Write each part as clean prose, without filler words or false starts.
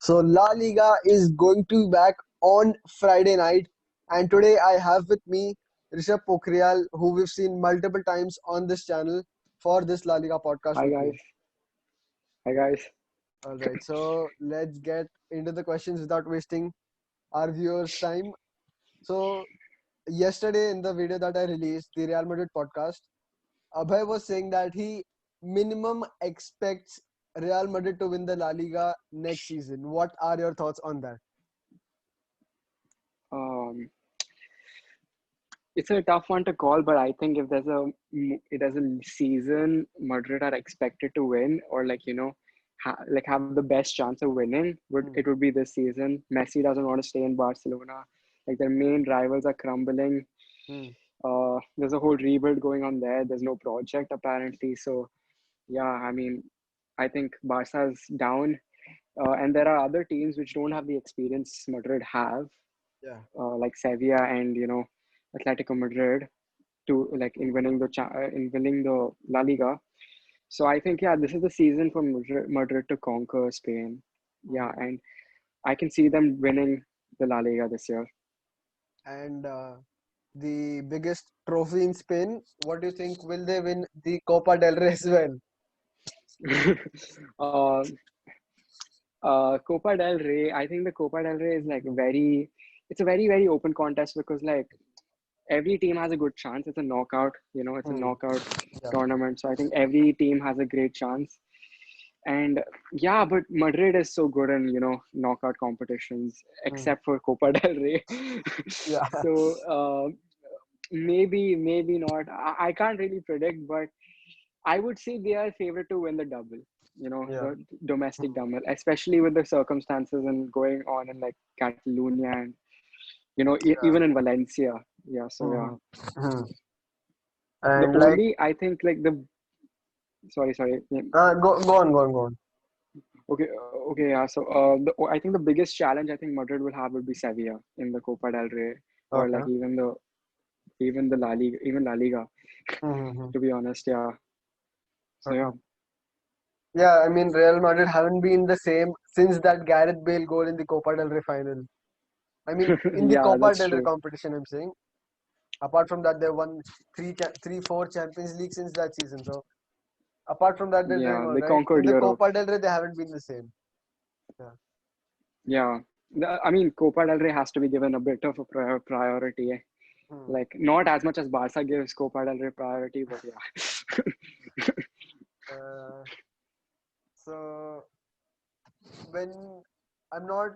So La Liga is going to be back on Friday night, and today I have with me Rishabh who we've seen multiple times on this channel for this La Liga podcast Hi with guys. me. Hi guys. All right, so let's get into the questions without wasting our viewers' time. So yesterday in the video that I released, the Real Madrid podcast, Abhay was saying that he minimum expects Real Madrid to win the La Liga next season. What are your thoughts on that? Um, it's a tough one to call, but I think if there's a season Madrid are expected to win, or have the best chance of winning, Hmm. it would be this season. Messi doesn't want to stay in Barcelona. Like their main rivals are crumbling. Hmm. There's a whole rebuild going on there. There's no project apparently. So yeah, I mean, I think Barca's down, and there are other teams which don't have the experience Madrid have, Yeah. like Sevilla and Atletico Madrid to like in winning the La Liga. So I think this is the season for Madrid to conquer Spain. Yeah, Hmm. and I can see them winning the La Liga this year. And the biggest trophy in Spain, what do you think? Will they win the Copa del Rey as well? uh, Copa del Rey. I think the Copa del Rey is like it's a very open contest because like every team has a good chance. It's a knockout, it's a Hmm. knockout Yeah. tournament. So I think every team has a great chance. And yeah, but Madrid is so good in, knockout competitions, Hmm. except for Copa del Rey. Yeah. So maybe not. I can't really predict, but I would say they are favorite to win the double, Yeah. the domestic Hmm. double, especially with the circumstances and going on in like Catalonia and, Yeah. even in Valencia. Yeah, so yeah. Hmm. Hmm. The And like, only I think like the sorry. Yeah. go on. Okay, yeah. So I think the biggest challenge I think Madrid will have would be Sevilla in the Copa del Rey, or Okay. like even the La Liga. Hmm. To be honest, yeah. So yeah, Okay. Yeah, I mean, Real Madrid haven't been the same since that Gareth Bale goal in the Copa del Rey final. I mean, in the yeah, Copa that's del Rey true. competition, I'm saying. Apart from that, they won four Champions League since that season. So apart from that, they're doing Yeah, all they right. In conquered the Europe. Copa del Rey, they haven't been the same. Yeah. Yeah, I mean Copa del Rey has to be given a bit of a priority. Hmm. Like not as much as Barca gives Copa del Rey priority, but yeah. Uh, so when I'm not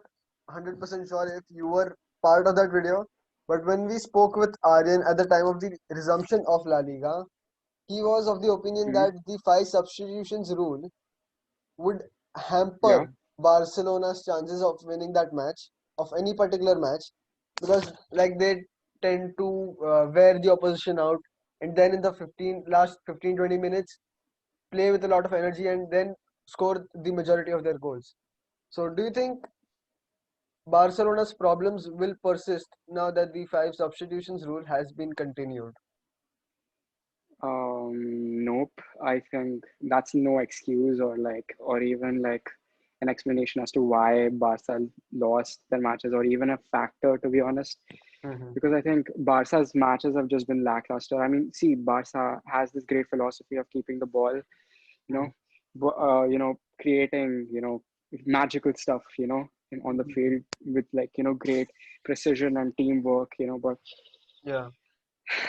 100% sure if you were part of that video, but when we spoke with Aaryan at the time of the resumption of La Liga, he was of the opinion Mhm. that the five substitutions rule would Yeah. hamper Barcelona's chances of winning that match, of any particular match, because like they tend to wear the opposition out, and then in the last 15-20 minutes play with a lot of energy and then score the majority of their goals. So do you think Barcelona's problems will persist now that the five substitutions rule has been continued? Nope. I think that's no excuse or even like an explanation as to why Barca lost their matches or even a factor, to be honest. Hmm. Because I think Barca's matches have just been lackluster. I mean, see, Barca has this great philosophy of keeping the ball, Hmm. creating, magical stuff, on the Hmm. field with like, great precision and teamwork, but Yeah.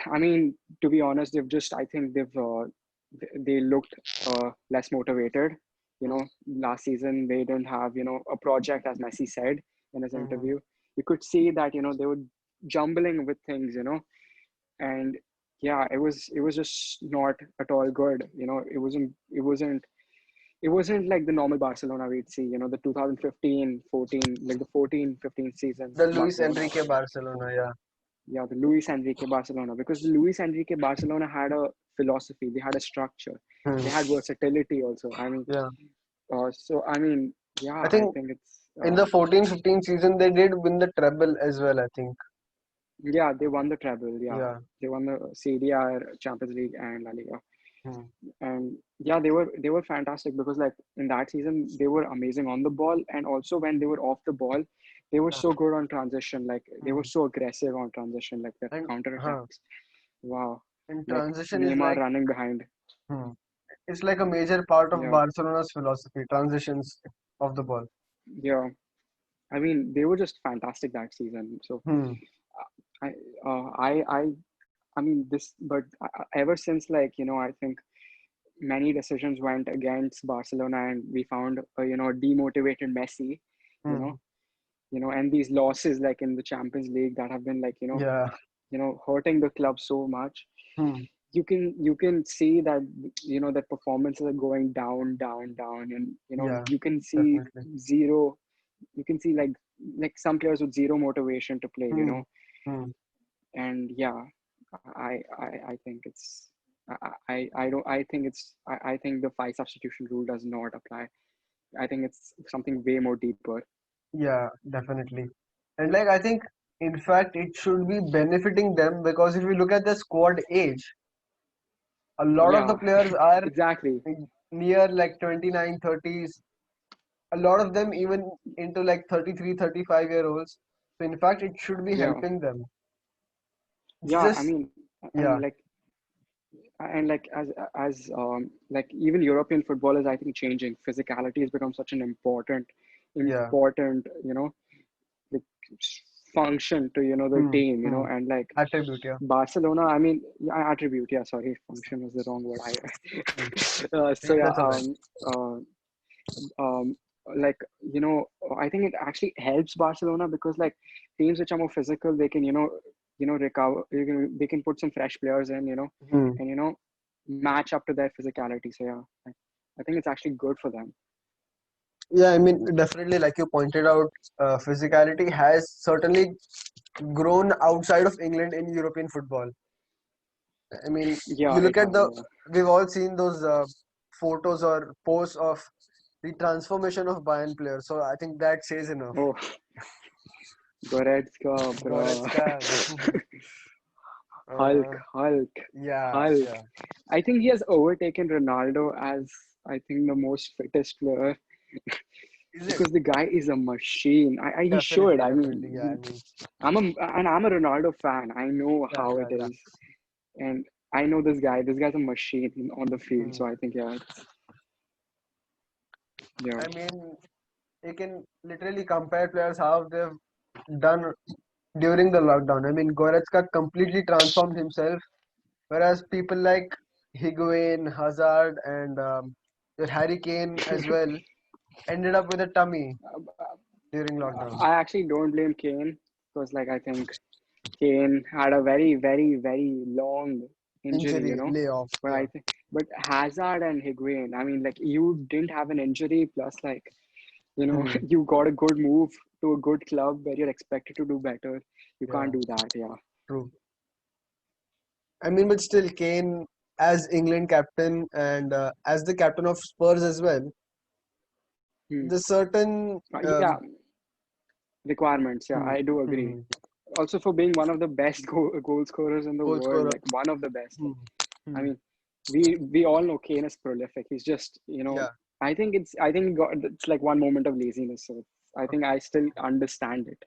I mean, to be honest, I think they looked less motivated. Hmm. Last season they didn't have, a project, as Messi said in his Hmm. interview. You could see that, they were jumbling with things, and yeah, it was just not at all good. It wasn't like the normal Barcelona we'd see, the 2015-14, like the 14-15 season The Luis Barcelona. Enrique Barcelona, yeah. Yeah, the Luis Enrique Barcelona, because the Luis Enrique Barcelona had a philosophy, they had a structure, Hmm. they had versatility also. I mean, Yeah. yeah, I I think think it's in the 14-15 season they did win the treble as well, I think. yeah, they won the treble. Yeah, Yeah. they won the CDR, Champions League, and La Liga. Hmm. And yeah, they were fantastic because like in that season they were amazing on the ball, and also when they were off the ball, they were Yeah. so good on transition. Like they were Hmm. so aggressive on transition, like their And counter attacks. Wow, and like transition is Neymar like, running behind. hmm, it's like a major part of Yeah, Barcelona's philosophy, transitions of the ball. yeah. I mean, they were just fantastic that season. So Hmm. I, uh, I, I, I mean this, but ever since like I think many decisions went against Barcelona, and we found demotivated Messi, you Hmm. know, and these losses like in the Champions League that have been like Yeah. hurting the club so much. Hmm. You can see that that performances are going down, down, down, and Yeah. you can see Definitely. zero. You can see like some players with zero motivation to play, Hmm. Hmm. and yeah, I think it's I don't I think it's I think the five substitution rule does not apply. I think it's something way more deeper. Yeah. Definitely. And like I think, in fact, it should be benefiting them because if you look at the squad age, a lot of the Yeah, players are exactly. near like 29, 30s. A lot of them even into like 33, 35-year olds. So in fact, it should be Yeah, helping them. It's yeah. I just, mean, yeah, and like like even European football is I think changing. Physicality has become such an important, yeah. important like function to the Hmm, team, hmm. and like Attribute, yeah. Barcelona, I mean, yeah, attribute, yeah, sorry, function was the wrong word. I Hmm. so yeah, That's all right. uh, um, like I think it actually helps Barcelona because like teams which are more physical, they can recover. They can put some fresh players in, Hmm. and match up to their physicality. So yeah, I think it's actually good for them. Yeah, I mean, definitely, like you pointed out, physicality has certainly grown outside of England in European football. I mean, Yeah, you it look at has. the, Yeah. we've all seen those photos or posts of the transformation of Bayern players. So I think that says enough. Oh, Goretzka, bro. Goretzka, Hulk, uh, Hulk, yeah, Hulk. yeah, I think he has overtaken Ronaldo as I think the most fittest player is it? because the guy is a machine. He should. Definitely, I definitely, yeah. I mean, mean, I'm a Ronaldo fan. I know yeah, how yeah, it yeah. is, and I know this guy. This guy's a machine on the field. Hmm. So I think yeah, yeah. I mean, you can literally compare players how they've done during the lockdown. I mean, Goretzka completely transformed himself, whereas people like Higuain, Hazard, and your Harry Kane as well ended up with a tummy during lockdown. I actually don't blame Kane because like I think Kane had a very, very, very long injury, Injury, layoff, But yeah. I think, but Hazard and Higuain, I mean, like you didn't have an injury, plus like Hmm. you got a good move to a good club where you're expected to do better. You can't Yeah, do that, yeah. true. I mean, but still, Kane as England captain and as the captain of Spurs as well, Hmm. the certain Yeah, requirements. Yeah, hmm, I do agree. hmm, Also, for being one of the best goal scorers in the goal world, scorer. like one of the best. Hmm, I hmm. mean, we all know Kane is prolific. He's just, Yeah. I think it's like one moment of laziness. So I think I still understand it.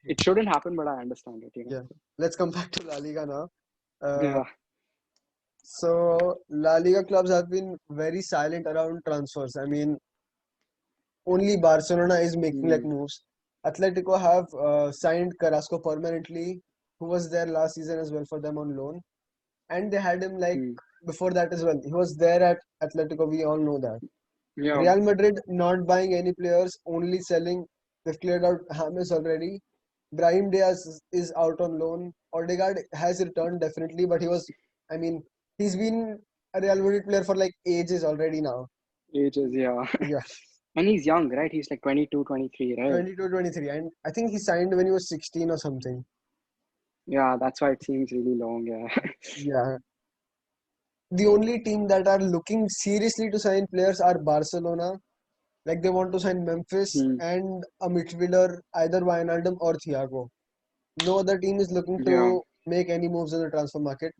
Okay. It shouldn't happen, but I understand it. Yeah. Let's come back to La Liga now. Uh, Yeah. so La Liga clubs have been very silent around transfers. I mean, only Barcelona is making like Hmm. moves. Atletico have signed Carrasco permanently, who was there last season as well for them on loan, and they had him like Hmm. before that as well. He was there at Atletico. We all know that. Yeah. Real Madrid not buying any players, only selling. They've cleared out James already. Brahim Diaz is out on loan. Odegaard has returned definitely, but he was, I mean, he's been a Real Madrid player for like ages already now. Ages. Yeah. Yeah, And he's young, right? He's like 22, 23, right? 22, 23. And I think he signed when he was 16 or something. Yeah. That's why it seems really long. Yeah. Yeah. The only team that are looking seriously to sign players are Barcelona. Like they want to sign Memphis Hmm. and a midfielder, either Wijnaldum or Thiago. No other team is looking Yeah. to make any moves in the transfer market.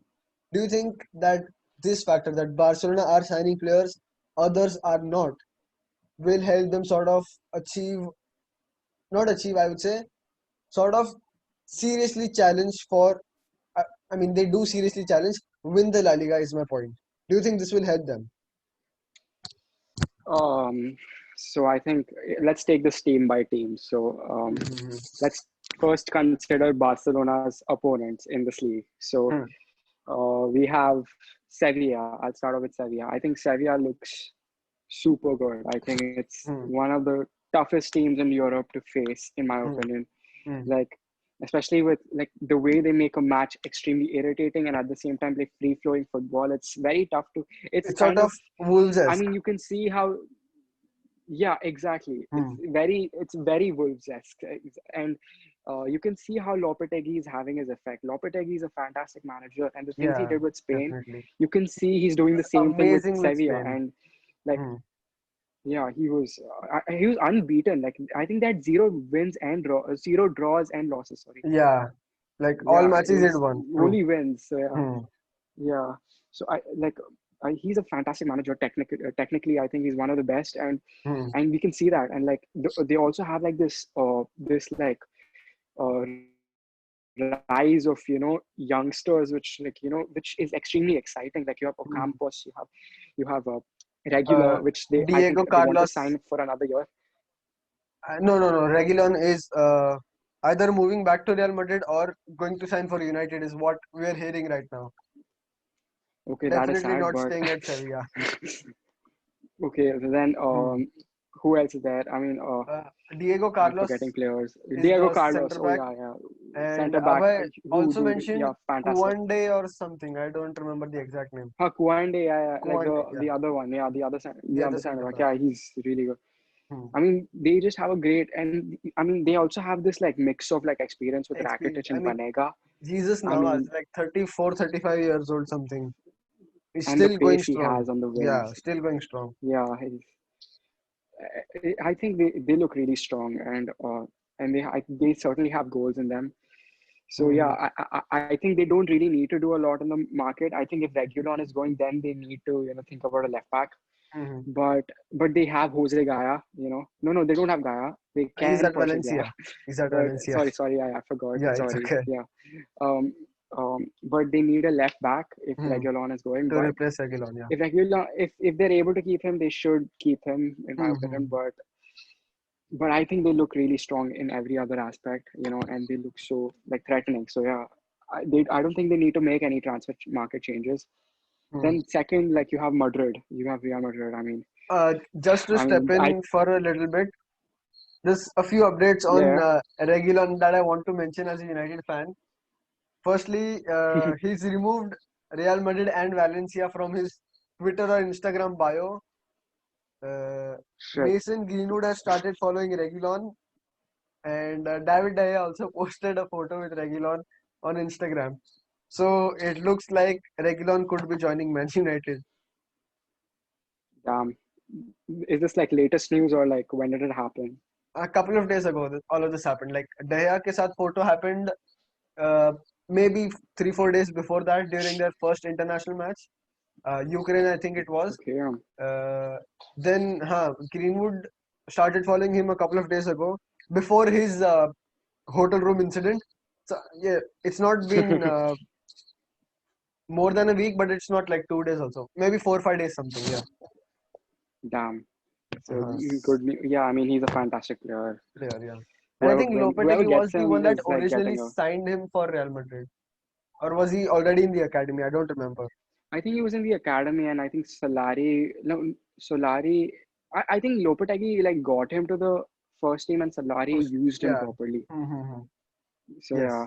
Do you think that? this factor that Barcelona are signing players, others are not, will help them sort of achieve, not achieve, I would say, sort of seriously challenge for, I I mean, they do seriously challenge, win the La Liga is my point. Do you think this will help them? Um, so I think let's take this team by team. So Mhm. let's first consider Barcelona's opponents in this league. So Hmm. we have Sevilla. I'll start off with Sevilla. I think Sevilla looks super good. I think it's Hmm. one of the toughest teams in Europe to face, in my Hmm. opinion. Hmm. Like, especially with like the way they make a match extremely irritating and at the same time play free flowing football. It's very tough to. It's It's sort kind of of. I Wolves-esque. mean, you can see how. Yeah, exactly. Hmm. It's very Wolves-esque, and you can see how Lopetegui is having his effect. Lopetegui is a fantastic manager, and the things he Yeah, did with Spain, definitely. you can see he's doing the same thing with Amazing with Sevilla, Spain. and like Hmm. yeah, he was unbeaten. Like I think that zero draws and losses. Sorry. Yeah, like all Yeah, it matches it was won. True. only wins. So yeah, Hmm. yeah. So I like. He's a fantastic manager. Technically, I think he's one of the best, Hmm. and we can see that. And like they also have like this like rise of youngsters, which which is extremely exciting. Like you have Ocampos, Hmm. you have Regular, Uh, which I think Diego they want to sign Carlos. for another year. No. Reguilon is either moving back to Real Madrid or going to sign for United is what we are hearing right now. Okay, that is Definitely sad, not but staying at Sevilla. okay. Then Hmm. who else is there? I mean, Diego I'm forgetting Carlos players. is Diego the Carlos. center Oh back, yeah, yeah. and Center back. Abhay also Dude? mentioned Yeah, fantastic. Kuande or something. I don't remember the exact name. Kuande, yeah, like Kuande, yeah, the other one, yeah, the the other other center center back. back. Yeah, he's really good. Hmm. I mean, they just have a great, and I mean, they also have this like mix of like experience with Experience. Rakitic I and mean, Banega. Jesus I Navas, mean, like 34, 35 years old, something. He's and the still going pace he strong. has on the Yeah, wings. still going strong. Yeah, I think they look really strong, and they certainly have goals in them. So yeah, Hmm. I think they don't really need to do a lot in the market. I think if Regulon is going, then they need to think about a left back. Hmm. But they have Jose Gaya. No, they don't have Gaya. They He's can at purchase Gaya. Valencia. He's at But Valencia. sorry, I forgot. Yeah, it's Sorry, okay. yeah. Um, but they need a left back if Hmm. Regulon is going. To But replace Aguilon, yeah. if Regulon, if they're able to keep him, they should keep him, in my opinion. Hmm. But I think they look really strong in every other aspect, and they look so like threatening. So yeah, I don't think they need to make any transfer market changes. Hmm. Then second, like you have Madrid, you have Real Madrid. Just to I step mean, in for a little bit, there's a few updates on yeah, Reguilon that I want to mention as a United fan. Firstly, he's removed Real Madrid and Valencia from his Twitter or Instagram bio. shit. Mason Greenwood has started following Reguilon, and David De Gea also posted a photo with Reguilon on Instagram. So it looks like Reguilon could be joining Man United. Damn, is this like latest news or like when did it happen? A couple of days ago, all of this happened. Like De Gea ke saath photo happened uh, maybe 3 4 days before that during their first international match, Ukraine, I think it was. Okay, Uh, then Greenwood started following him a couple of days ago before his hotel room incident. So yeah, it's not been more than a week, but it's not like 2 days also. Maybe 4 5 days something. Yeah. damn. So Uh-huh. yeah, I mean he's a fantastic player. Player, yeah. And I Whoever think whoever Lopetegui was gets the him one that is like originally getting a. signed him for Real Madrid, or was he already in the academy? I don't remember. I think he was in the academy, and I think Solari. I think Lopetegui like got him to the first team, and Solari used him Yeah. properly. Mm-hmm. So yeah,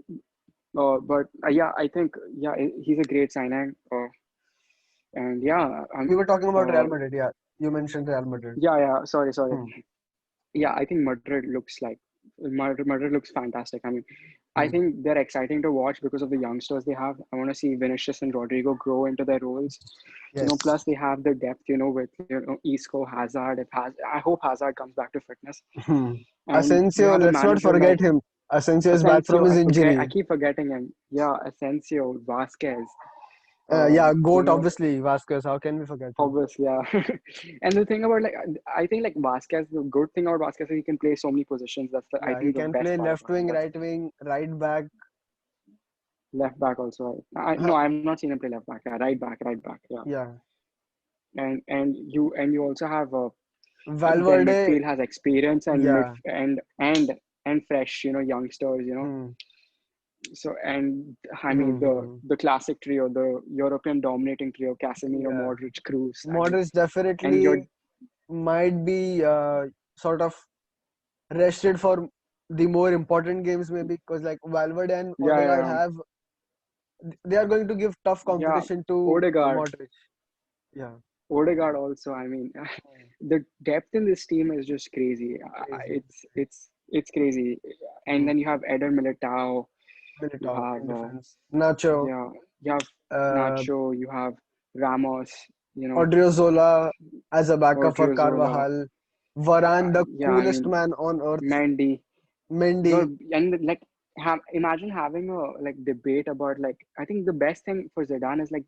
Yes. but yeah, I think yeah, he's a great signing. And yeah, We were talking about uh, Real Madrid. Yeah. You mentioned Real Madrid. yeah. Sorry. Hmm. Yeah, I think Madrid looks fantastic. I mean, I Hmm. think they're exciting to watch because of the youngsters they have. I want to see Vinicius and Rodrigo grow into their roles. Yes. Plus they have the depth, with Isco, Hazard. I hope Hazard comes back to fitness. Hmm. And you Asensio, have a let's not manager forget like him. Asensio is back from Asensio. his I injury. keep forgetting him. Yeah, Asensio, Vasquez. Um, Yeah, you GOAT, know, obviously, Vasquez. How can we forget him? obviously, yeah. And the thing about like, I think like Vasquez, the good thing about Vasquez is he can play so many positions. That's I Yeah, he think the can best play part left about him. wing, That's right wing, right back. left back also. No, I've not seen him play left back. Yeah, right back. Yeah, Yeah, and you also have their Valverde. midfield has experience and mid Yeah. and fresh, youngsters. Hmm. So and I mean the Hmm. the classic trio, the European dominating trio, Casemiro, Yeah. Modric, Cruz. I mean, Modric and you're definitely might be sort of rested for the more important games, maybe because like Valverde and yeah, Odegaard yeah, have, they are going to give tough yeah. competition to Odegaard, Modric. Yeah. Odegaard also. I mean, Hmm. the depth in this team is just crazy. Crazy. It's crazy. And Hmm. then you have Eder Militao. You Militao have in defense. Nacho, yeah, you have uh, Nacho. You have Ramos. You know, Odriozola as a backup for Odriozola. Carvajal. Varane, the Yeah, I coolest mean man on earth. Mendy. Mendy. You're and like imagine having a like debate about like I think the best thing for Zidane is like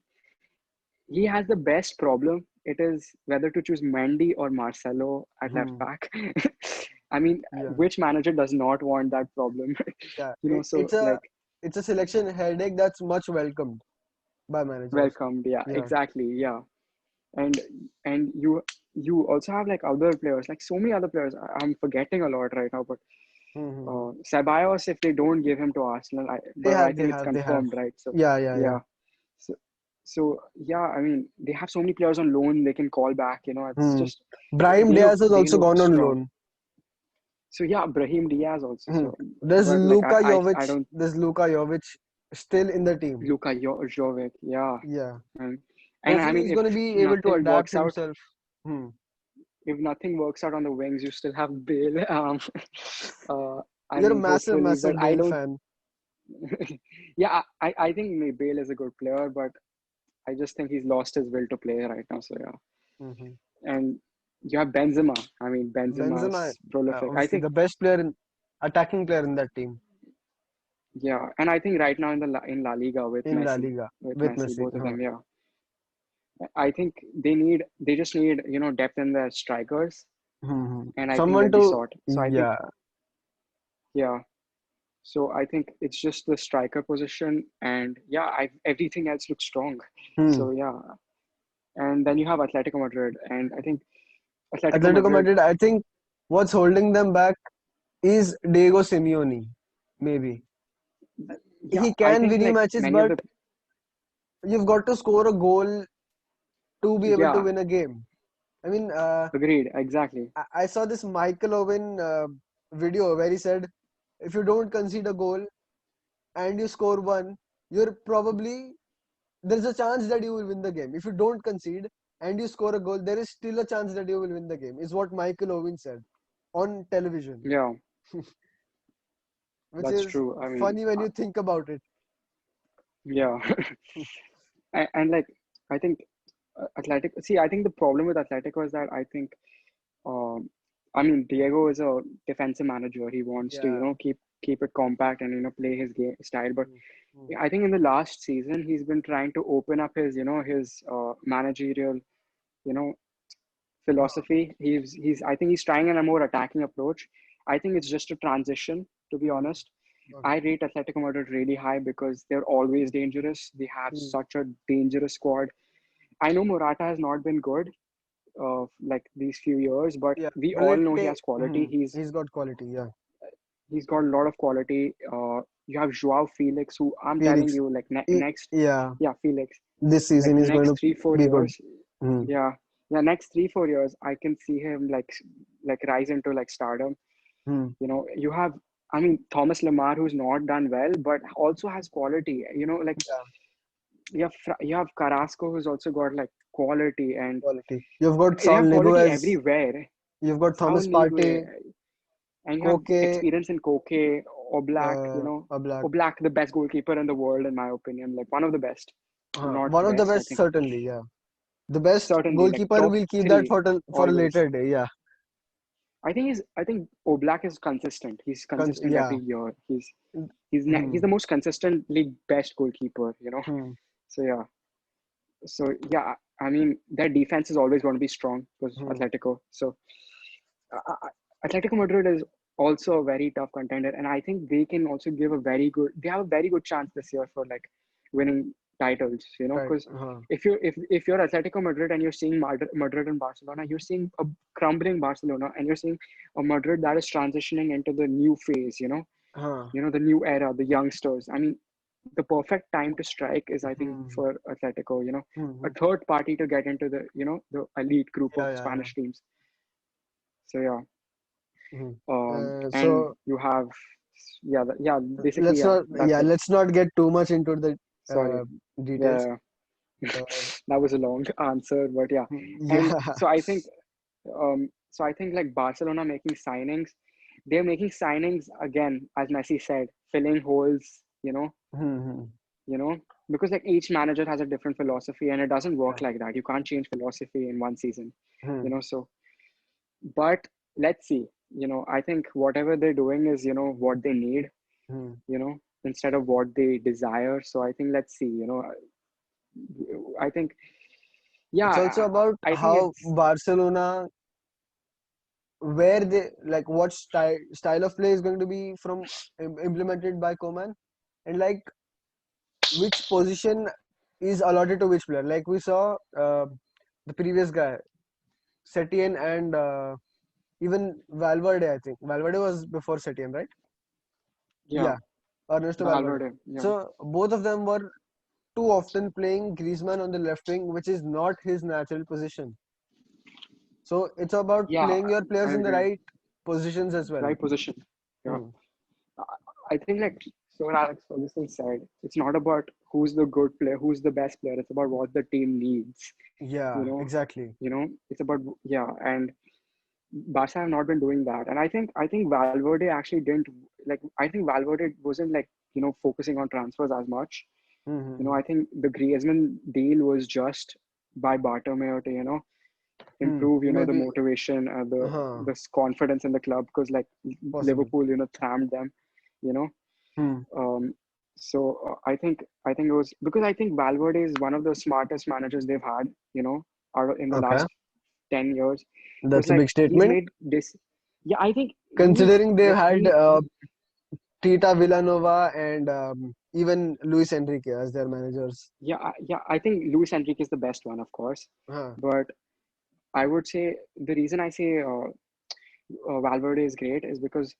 he has the best problem. It is whether to choose Mendy or Marcelo at left Hmm. back. I mean, Yeah. which manager does not want that problem? Yeah. So like It's a selection headache that's much welcomed by managers. welcomed. Yeah, Yeah. exactly. Yeah, and and you also have like other players, like so many other players. I'm forgetting a lot right now, but Hmm. Ceballos, if they don't give him to Arsenal, but I think it's They have. confirmed, right? So Yeah, yeah, yeah. yeah, so yeah, I mean they have so many players on loan they can call back. It's Hmm. just Brahim Diaz has they also look gone on strong. loan. So yeah, Brahim Diaz also. Hmm. So There's but like Luka Jovic. I don't There's Luka Jovic still in the team. Jovic, yeah, Yeah. and I Hopefully mean he's going if to be able to nothing adapt works out, himself. Hmm. if nothing works out on the wings, you still have Bale. Uh, I You're a mean, massive, hopefully, but massive I Bale don't. fan. Yeah, I think Bale is a good player, but I just think he's lost his will to play right now. So yeah, Hmm. and you have Benzema. I mean, Benzema Benzema, is prolific. I obviously think the best player in attacking player in that team yeah, and I think right now in La Liga in La Liga with with Messi, Messi. both of Huh. them. Yeah, I think they just need depth in their strikers, Hmm. and I think Someone they'll be to, sort. So I think yeah. yeah. So I think it's just the striker position, and yeah, everything else looks strong. Hmm. So yeah, and then you have Atletico Madrid, and I think Atletico Atletico Madrid, Madrid, I think what's holding them back is Diego Simeone. Maybe yeah, he I can think win you like matches, many of but the you've got to score a goal to be able to yeah, win a game. I mean, agreed, exactly, I saw this Michael Owen video where he said, if you don't concede a goal and you score one, you're probably, there's a chance that you will win the game. If you don't concede and you score a goal, there is still a chance that you will win the game, is what Michael Owen said on television, yeah, which that's is true. I mean, funny when you think about it. yeah, and like I think Athletic. See, I think the problem with Atletico is that I think Um, I mean, Diego is a defensive manager. He wants to, Yeah. keep it compact and play his game style. But Mm, mm. I think in the last season, he's been trying to open up his managerial, you know, Huh. philosophy. I think he's trying in a more attacking approach. I think it's just a transition, to be Mm. honest. I Okay. rate Atletico Madrid really high because they're always dangerous. They have Mm. such a dangerous squad. I know Morata has not been good, like these few years, but Yeah, we will all it know he take? has quality. He's got quality. Yeah, He's got a lot of quality. You have Joao Felix, who I'm telling Felix. you, like next, Yeah, yeah, Felix, this like season is going next to 3 4 be good. years, Mm. yeah, yeah, next 3 4 years, I can see him like rise into like stardom. Mm. You have, I mean, Thomas Lemar, who's not done well, but also has quality. Like Yeah, you have Carrasco, who's also got like quality, and quality. You've got they Saul have quality Niguez. everywhere. You've got Saul Thomas Partey, Nigue, and you have Koke, experience in Koke, Oblak, Oblak. Oblak, the best goalkeeper in the world, in my opinion, like one of the best, not One of the best, I best, think. certainly. Yeah, the best Certainly, like goalkeeper. top Will keep that three, for a always. later day. Yeah, I think Oblak is consistent. He's consistent Yeah. every year. He's Hmm. the most consistently best goalkeeper. Hmm. So yeah. So yeah, I mean their defense is always going to be strong because Hmm. Atletico. So Atletico Madrid is also a very tough contender, and I think they can also give a very good. They have a very good chance this year for like winning titles. Right. Because if you're Atletico Madrid and you're seeing Madrid and Barcelona, you're seeing a crumbling Barcelona, and you're seeing a Madrid that is transitioning into the new phase. Huh. The new era, the youngsters. I mean, the perfect time to strike is, I think, Hmm. for Atletico. A Hmm. third party to get into the elite group of Yeah, yeah, yeah. Spanish teams. So yeah. Hmm. And So you have, yeah, basically, yeah, that's it. let's not get too much into the Sorry. details. Yeah, Uh, that was a long answer, but yeah. And yeah. so I think like Barcelona making signings, they're making signings again, as Messi said, filling holes, Hmm. you know, because like each manager has a different philosophy and it doesn't Yeah. work like that. You can't change philosophy in one season, Hmm. so, but let's see, I think whatever they're doing is, what they need, Hmm. instead of what they desire. So I think let's see, I think, It's also yeah, about I think how it's, Barcelona, where they like what style of play is going to be from implemented by Koeman, and like which position is allotted to which player. Like we saw the previous guy, Setien and even Valverde. I think Valverde was before Setien, right? yeah, Yeah, Ernesto Valverde. Valverde, yeah, So both of them were too often playing Griezmann on the left wing, which is not his natural position. So it's about yeah, playing your I players in the agree. right positions as well. Right position. Yeah. Hmm. I think like so Alex Ferguson said, it's not about who's the good player, who's the best player. It's about what the team needs. You Yeah, know, exactly. it's about, yeah, and Barca have not been doing that. And I think Valverde actually didn't, like, I think Valverde wasn't like, focusing on transfers as much. Hmm. I think the Griezmann deal was just by Bartomeu to, improve, the Maybe, motivation, the huh, this confidence in the club, because like possible. Liverpool, thamed them, you know. Hmm. Um, so I think it was because I think Valverde is one of the smartest managers they've had, in the Okay, last 10 years, because that's a like big he's statement. made this. Yeah, I think he's Considering they've like had he Tita Villanova and even Luis Enrique as their managers. yeah, I think Luis Enrique is the best one, of course, Huh. but I would say the reason I say Valverde is great is because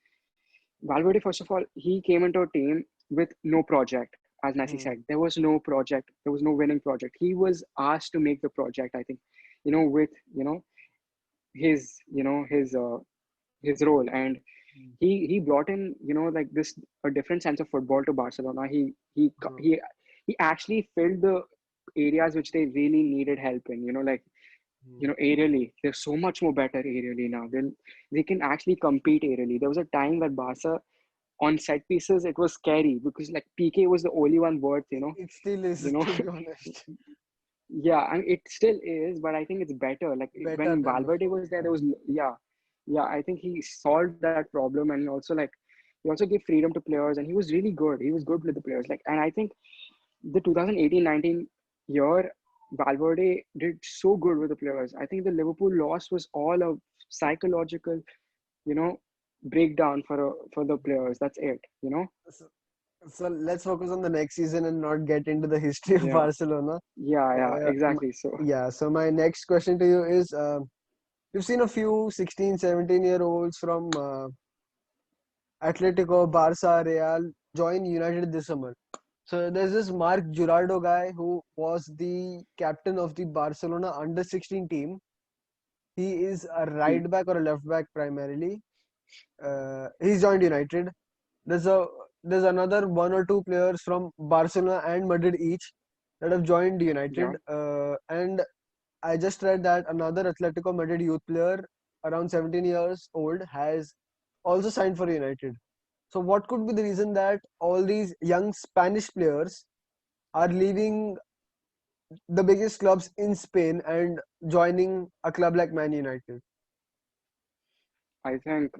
Valverde, first of all, he came into a team with no project. As Messi Hmm. said, there was no project. There was no winning project. He was asked to make the project. I think, with his his role, and he brought in like this a different sense of football to Barcelona. Hmm. He actually filled the areas which they really needed help in. Like aerially, they're so much more better aerially now. They can actually compete aerially. There was a time that Barca on set pieces it was scary because like PK was the only one worth It still you is, know to be honest. yeah, and it still is, but I think it's better. Like Better when than Valverde before. was there, Yeah. there was yeah, I think he solved that problem, and he also gave freedom to players, and he was really good. He was good with the players. Like, and I think the 2018-19 year, Valverde did so good with the players. I think the Liverpool loss was all a psychological, you know, breakdown for the players. That's it. So, so let's focus on the next season and not get into the history of Yeah, Barcelona. yeah, exactly. So Yeah, so my next question to you is you've seen a few 16, 17-year-olds from Atletico, Barca, Real join United this summer. So there's this Marc Jurado guy who was the captain of the Barcelona under 16 team. He is a hmm, right back or a left back primarily. He's joined United. There's a there's another one or two players from Barcelona and Madrid each that have joined yeah, United. And I just read that another Atletico Madrid youth player around 17 years old has also signed for United. So what could be the reason that all these young Spanish players are leaving the biggest clubs in Spain and joining a club like Man United? I think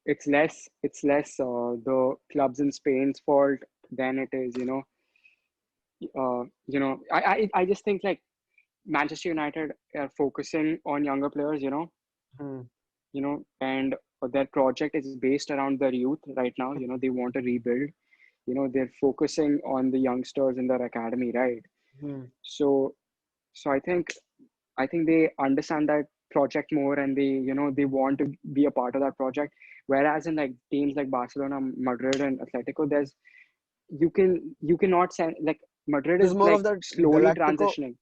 it's less the clubs in Spain's fault than it is, I just think like Manchester United are focusing on younger players, Hmm. and their project is based around their youth right now. They want to rebuild. They're focusing on the youngsters in their academy, right? Hmm. So, so I think they understand that project more, and they want to be a part of that project. Whereas in like teams like Barcelona, Madrid, and Atletico, you cannot send like Madrid There's is more of like that slowly Galactico transitioning.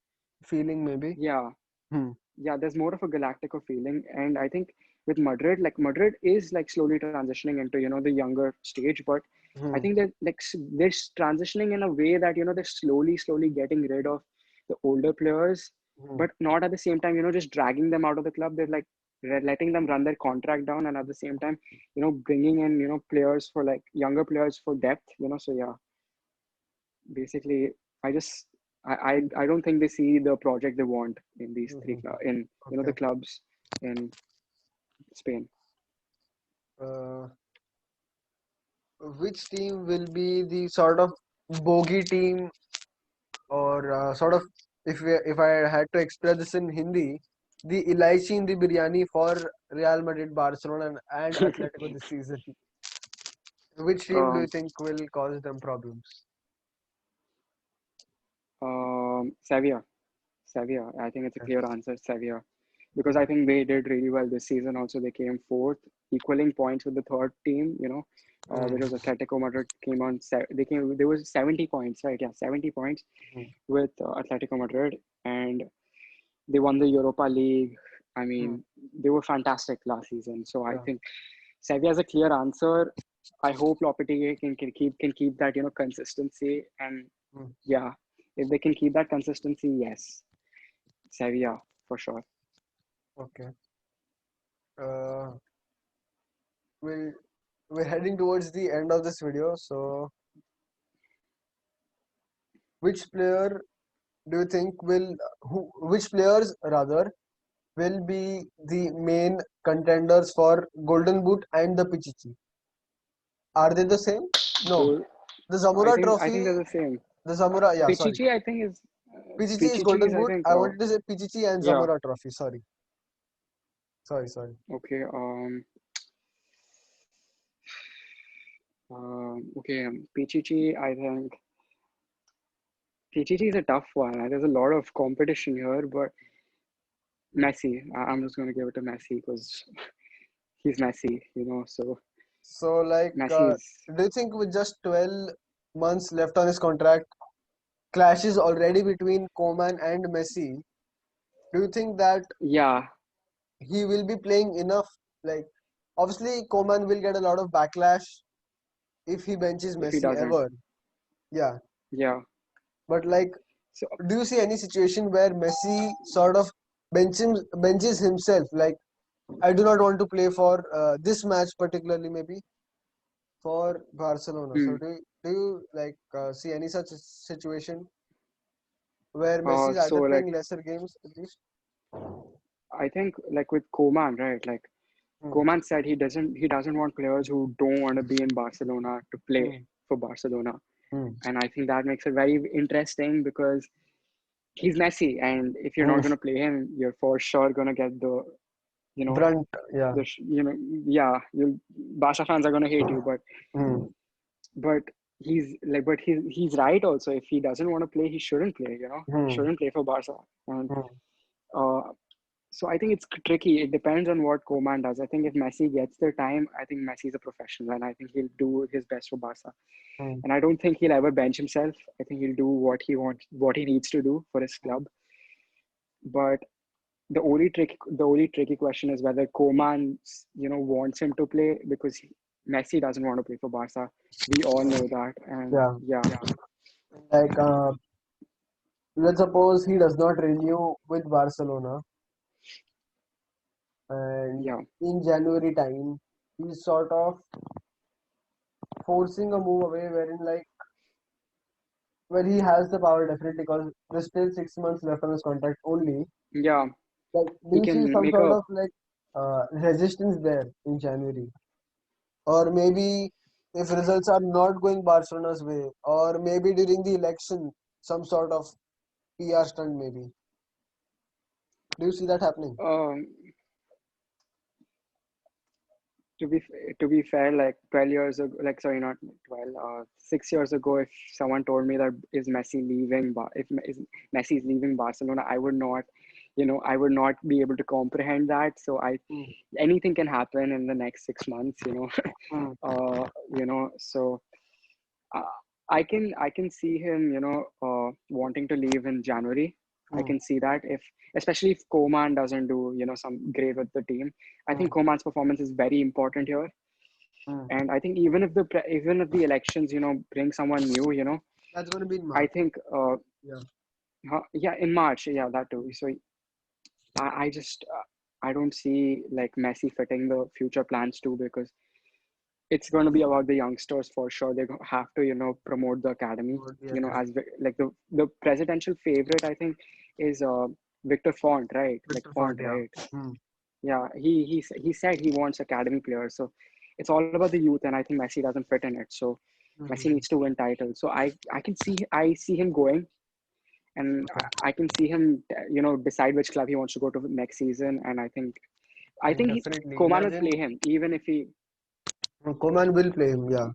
feeling, maybe. Yeah, Hmm. yeah, there's more of a Galactico feeling, and I think with Madrid, like Madrid is like slowly transitioning into the younger stage, but I Hmm. think that like they're transitioning in a way that they're slowly getting rid of the older players, Hmm. but not at the same time just dragging them out of the club. They're like letting them run their contract down, and at the same time bringing in players for like younger players for depth. So yeah, basically I just I don't think they see the project they want in these Hmm. three Hmm. in the Okay. clubs in Spain. Uh, which team will be the sort of bogey team, or sort of, if I had to express this in Hindi, the Ilaichi in the biryani for Real Madrid, Barcelona, and Atletico this season? Which team do you um, think will cause them problems? Sevilla. Sevilla. I think it's a Okay. clear answer, Sevilla, because I think they did really well this season. Also, they came fourth, equaling points with the third team. Which was Mm. Atletico Madrid. Came on. They came. There was 70 points, right? Yeah, 70 points Mm. with Atletico Madrid, and they won the Europa League. I Mm. mean, they were fantastic last season. So I Yeah. think Sevilla is a clear answer. I hope Lopetegui can keep that consistency, and Mm. yeah, if they can keep that consistency, yes, Sevilla for sure. Okay. Uh, we'll, we're heading towards the end of this video. So, which player do you think which players rather will be the main contenders for Golden Boot and the Pichichi? Are they the same? No. Though The I Zamora think I Trophy, think they're the same. the Zamora, yeah, sorry. Pichichi, I think is Pichichi is Pichichi Golden is I Boot. think I wanted to say Pichichi and yeah, Zamora Trophy. Sorry. Sorry, sorry. okay, okay, Pichichi, I think Pichichi is a tough one. There's a lot of competition here, but Messi, I'm just gonna give it to Messi because he's Messi, so So, like, Messi is, do you think with just 12 months left on his contract, clashes already between Koeman and Messi, do you think that yeah, he will be playing enough? Like, obviously, Koeman will get a lot of backlash if he benches if he Messi doesn't, ever. Yeah. yeah. But, like, So do you see any situation where Messi sort of benches himself? Like, I do not want to play for this match particularly, maybe for Barcelona. So, hmm. do you like see any such situation where Messi is So either like playing lesser games at least? I think like with Koeman, right? Like Hmm. Koeman said he doesn't want players who don't want to be in Barcelona to play Hmm. for Barcelona. Hmm. And I think that makes it very interesting because he's Messi, and if you're Hmm. not gonna play him, you're for sure gonna get you know Brunt, yeah. yeah, you Barca fans are gonna hate you, Hmm. but he's right also. If he doesn't want to play, he shouldn't play. He Hmm. shouldn't play for Barca, and Hmm. uh, so I think it's tricky. It depends on what Koeman does. I think if Messi gets the time, I think Messi is a professional, and I think he'll do his best for Barca. Hmm. And I don't think he'll ever bench himself. I think he'll do what he needs to do for his club. But the only tricky question is whether Koeman, wants him to play because Messi doesn't want to play for Barca. We all know that, and Yeah. yeah, Like, let's suppose he does not renew with Barcelona, and yeah, in January time, he's sort of forcing a move away, wherein like where he has the power definitely because there's still 6 months left on his contract only. yeah. Like, do He you see can some make sort a of like resistance there in January? Or maybe if results are not going Barcelona's way, or maybe during the election. some sort of PR stunt maybe. Do you see that happening? To be to be fair, like 12 years ago, like sorry, not 12, 6 years ago, if someone told me that is Messi leaving, is Messi is leaving Barcelona, I would not, I would not be able to comprehend that. So Mm, anything can happen in the next 6 months, mm, so uh, I can see him, wanting to leave in January. I mm, can see that especially if Koeman doesn't do, some great with the team. I think mm, Koeman's performance is very important here, mm. and I think even if the elections, bring someone new, That's gonna be in I March. think Yeah. yeah, in March, yeah, that too. So I just I don't see like Messi fitting the future plans too, because it's going to be about the youngsters for sure. They have to, promote the academy, Yes. as like the presidential favorite, I think, is Victor Font, right? Like Victor Font, Font, yeah. right? Mm, Yeah, he said he wants academy players. So it's all about the youth, and I think Messi doesn't fit in it. So Messi mm, needs to win titles. So I see him going, and okay. I can see him, decide which club he wants to go to next season. And I think Definitely. Koeman will Imagine play him, even if he, Koeman will play him. Yeah.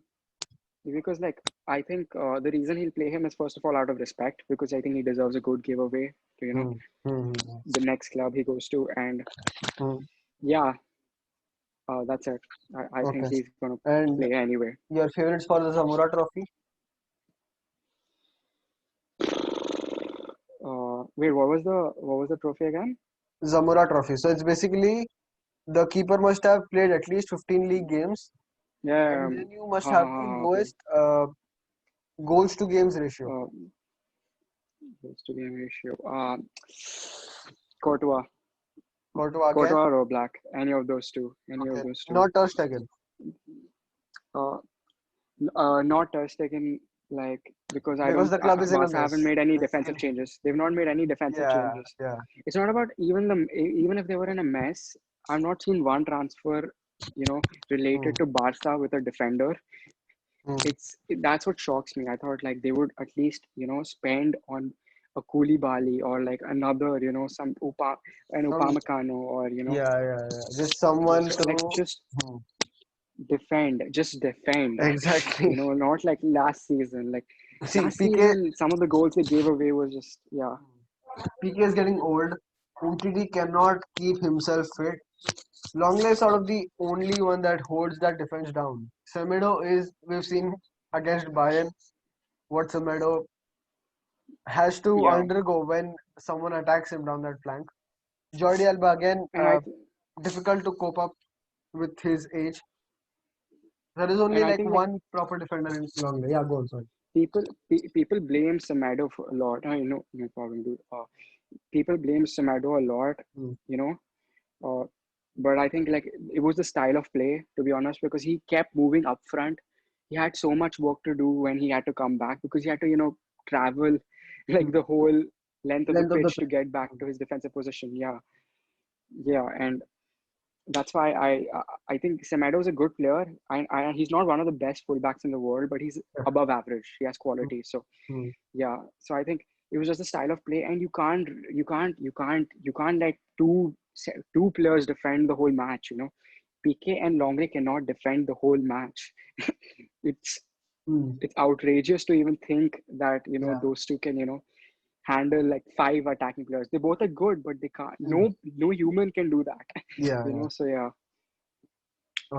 because like I think the reason he'll play him is first of all out of respect, because I think he deserves a good giveaway to, Mm, mm, the next club he goes to. And mm. yeah, that's it. I think Okay. he's gonna And play anyway. your favorites for the Zamora Trophy? Wait, what was the trophy again? Zamora Trophy. So it's basically the keeper must have played at least 15 league games, Yeah, and then you must have the okay. lowest goals to games ratio. Uh, goals to game ratio. Courtois, Courtois again. Courtois or Black, any of those two, any of Okay. those two. Not Ter Stegen. Uh, not Ter Stegen, like, because I Because don't. the club is in a Barca haven't mess. made any defensive Basically. changes. They've not made any defensive Yeah. changes. Yeah. It's not about even if they were in a mess. I've not seen one transfer, Mm, related to Barca with a defender. mm. That's what shocks me. I thought like they would at least, spend on a Koulibaly, or like another, an Some. Upamecano, or Yeah. Yeah. Yeah. Just someone like to. just Hmm. defend. Exactly. Not like last season. Like See, last PK. season, some of the goals they gave away was just, yeah, PK is getting old. UTD cannot keep himself fit. Longley is sort of the only one that holds that defense down. Semedo is, we've seen against Bayern, what Semedo has to yeah. undergo when someone attacks him down that flank. Jordi Alba again, And I difficult to cope up with his age. There is only and I like think like one proper defender in Longley. Yeah, go on, sorry. people blame Semedo for a lot. I know, no problem, dude. People blame Semedo a lot, Hmm. you know. Uh, but I think like it was the style of play, to be honest, because he kept moving up front. He had so much work to do when he had to come back, because he had to, travel like Hmm. the whole length of the Length of the pitch to pitch. get back to his defensive position. Yeah, yeah, and that's why I think Semedo is a good player. He's not one of the best fullbacks in the world, but he's Yeah. above average. He has Hmm. quality. So Hmm. yeah, so I think it was just a style of play, and you can't let two players defend the whole match. PK and Longley cannot defend the whole match. it's Hmm. it's outrageous to even think that Yeah. those two can handle like five attacking players. They both are good, but they can't. Hmm. No human can do that. Yeah, yeah. So yeah.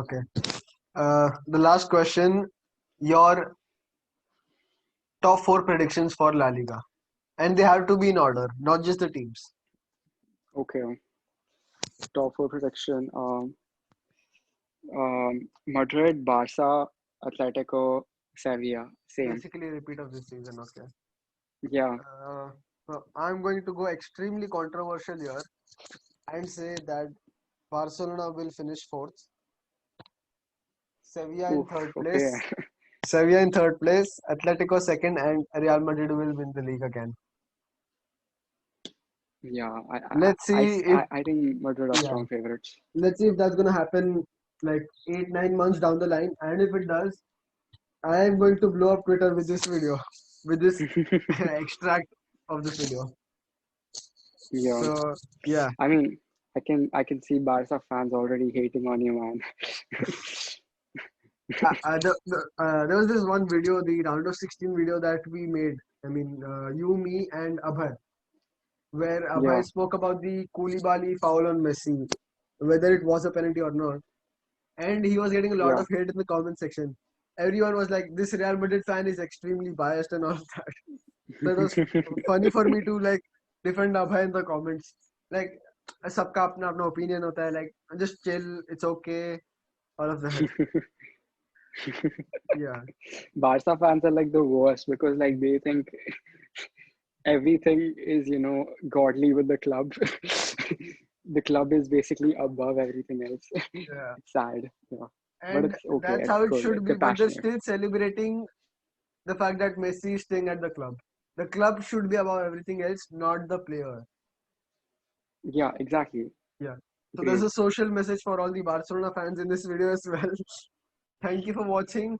Okay. The last question, your top four predictions for La Liga. And they have to be in order, not just the teams. Okay. Top four prediction. Madrid, Barca, Atletico, Sevilla. Same. Basically, repeat of this season, okay. Yeah. So I'm going to go extremely controversial here and say that Barcelona will finish fourth, Sevilla in Oof. third Okay. place, Sevilla in third place, Atletico second, and Real Madrid will win the league again. Yeah. Let's see if I think Madrid are yeah, strong favorites. let's see if that's gonna happen like 8 9 months down the line, and if it does, I am going to blow up Twitter with this video. with this extract of this video. Yeah. So yeah, I mean, I can see Barca fans already hating on you, man. there was this one video, the round of 16 video that we made. I mean, you, me, and Abhay, where Yeah, Abhay spoke about the Koulibaly foul on Messi, whether it was a penalty or not, and he was getting a lot yeah. of hate in the comment section. Everyone was like, "This Real Madrid fan is extremely biased" and all of that. So it was funny for me to like defend Abhay in the comments. Like, सबका अपना अपना opinion होता है. Like, just chill, it's okay, all of that. Yeah. Barca fans are like the worst because like they think everything is, godly with the club. The club is basically above everything else. Yeah. It's sad, yeah. But And it's okay, that's it's how it good. should be. They're But they're passionate. still celebrating the fact that Messi is staying at the club. The club should be above everything else, not the player. Yeah, exactly. Yeah. So there's Agreed. a social message for all the Barcelona fans in this video as well. Thank you for watching.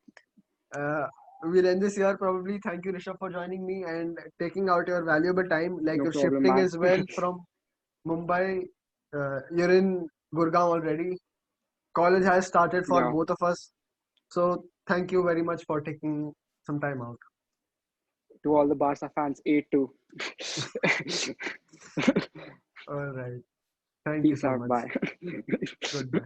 Uh, we'll end this here probably. Thank you, Rishabh, for joining me and taking out your valuable time. Like No you're problem, shifting man. as well from Mumbai. You're in Gurgaon already. College has started for Yeah, both of us. So thank you very much for taking some time out. to all the Barca fans, 8-2. All right. Thank you Peace so out, much. bye. Goodbye.